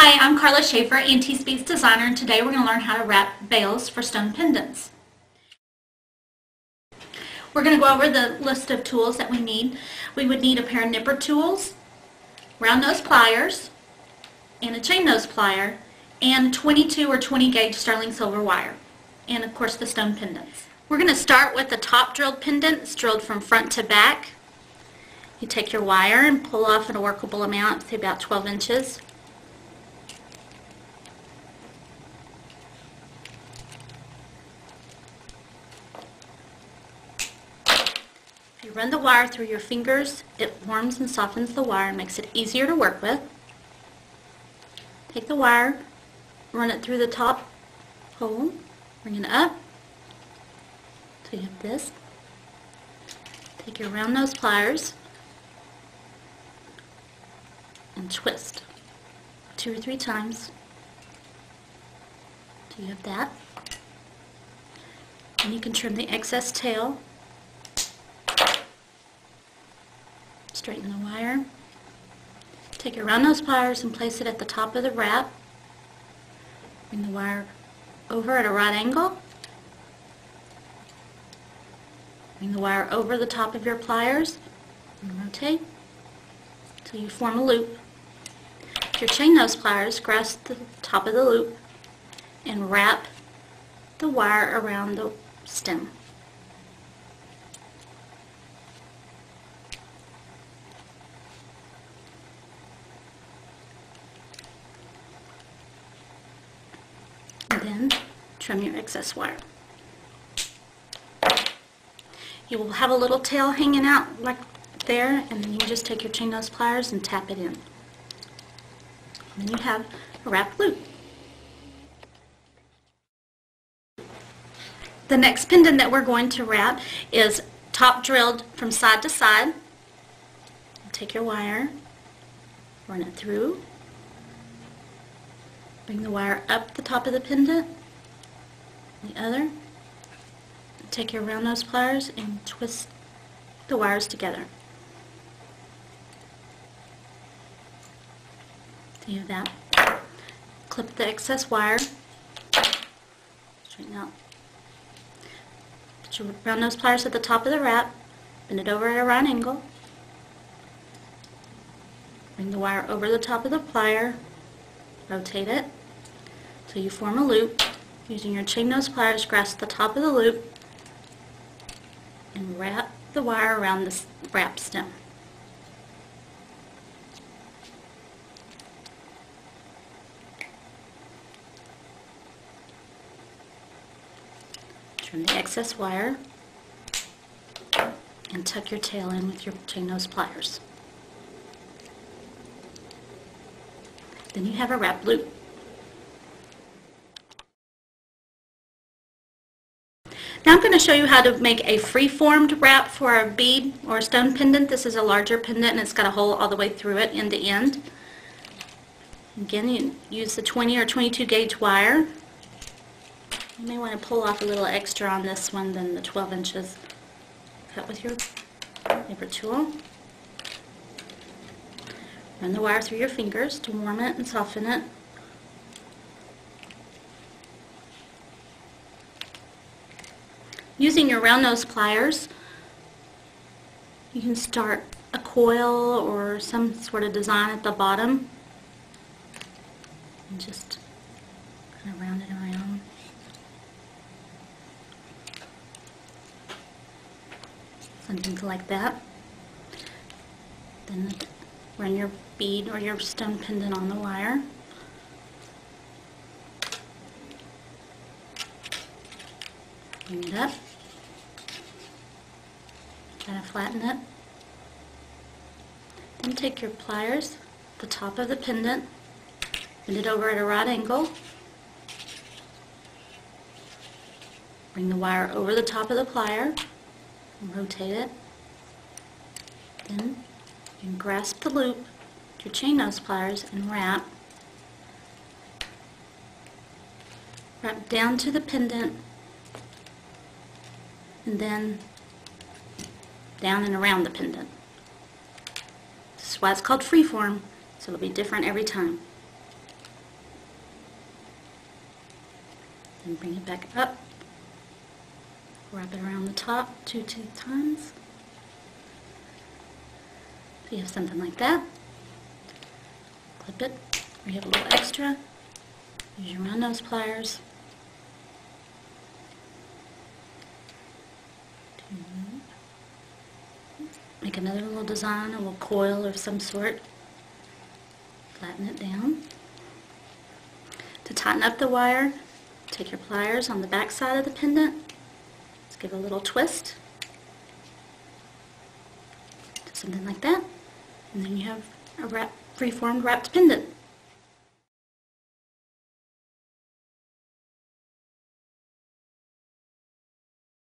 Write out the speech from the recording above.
Hi, I'm Carla Schaefer, T-Speed's designer, and today we're going to learn how to wrap bails for stone pendants. We're going to go over the list of tools that we need. We would need a pair of nipper tools, round nose pliers, and a chain nose plier, and 22 or 20 gauge sterling silver wire, and of course the stone pendants. We're going to start with the top drilled pendant. It's drilled from front to back. You take your wire and pull off in a workable amount, say about 12 inches. If you run the wire through your fingers, it warms and softens the wire and makes it easier to work with. Take the wire, run it through the top hole, bring it up till you have this. Take your round nose pliers and twist 2 or 3 times till you have that. And you can trim the excess tail. Straighten the wire. Take your round nose pliers and place it at the top of the wrap. Bring the wire over at a right angle. Bring the wire over the top of your pliers and rotate until you form a loop. With your chain nose pliers, grasp the top of the loop and wrap the wire around the stem. Then trim your excess wire. You will have a little tail hanging out like there, and then you just take your chain nose pliers and tap it in. And then you have a wrapped loop. The next pendant that we're going to wrap is top drilled from side to side. Take your wire, run it through. Bring the wire up the top of the pendant, the other. Take your round nose pliers and twist the wires together. So you have that. Clip the excess wire, straighten out. Put your round nose pliers at the top of the wrap, bend it over at a right angle. Bring the wire over the top of the plier. Rotate it so you form a loop. Using your chain nose pliers, grasp the top of the loop and wrap the wire around this wrap stem. Trim the excess wire and tuck your tail in with your chain nose pliers. Then you have a wrap loop. Now I'm going to show you how to make a free-formed wrap for a bead or a stone pendant. This is a larger pendant and it's got a hole all the way through it, end to end. Again, you use the 20 or 22 gauge wire. You may want to pull off a little extra on this one than the 12 inches. Cut with your nipper tool. Run the wire through your fingers to warm it and soften it. Using your round nose pliers, you can start a coil or some sort of design at the bottom and just kind of round it around. Something like that. Then run your bead or your stone pendant on the wire. Bring it up. Try to flatten it. Then take your pliers, the top of the pendant, bend it over at a right angle. Bring the wire over the top of the plier and rotate it. Then you can grasp the loop with your chain nose pliers and wrap. Wrap down to the pendant and then down and around the pendant. This is why it's called freeform, so it'll be different every time. and bring it back up. Wrap it around the top 2 times. So you have something like that. Clip it, or you have a little extra. Use your round nose pliers. Make another little design, a little coil of some sort. Flatten it down. To tighten up the wire, take your pliers on the back side of the pendant. Let's give it a little twist. Something like that. And then you have a freeformed wrapped pendant.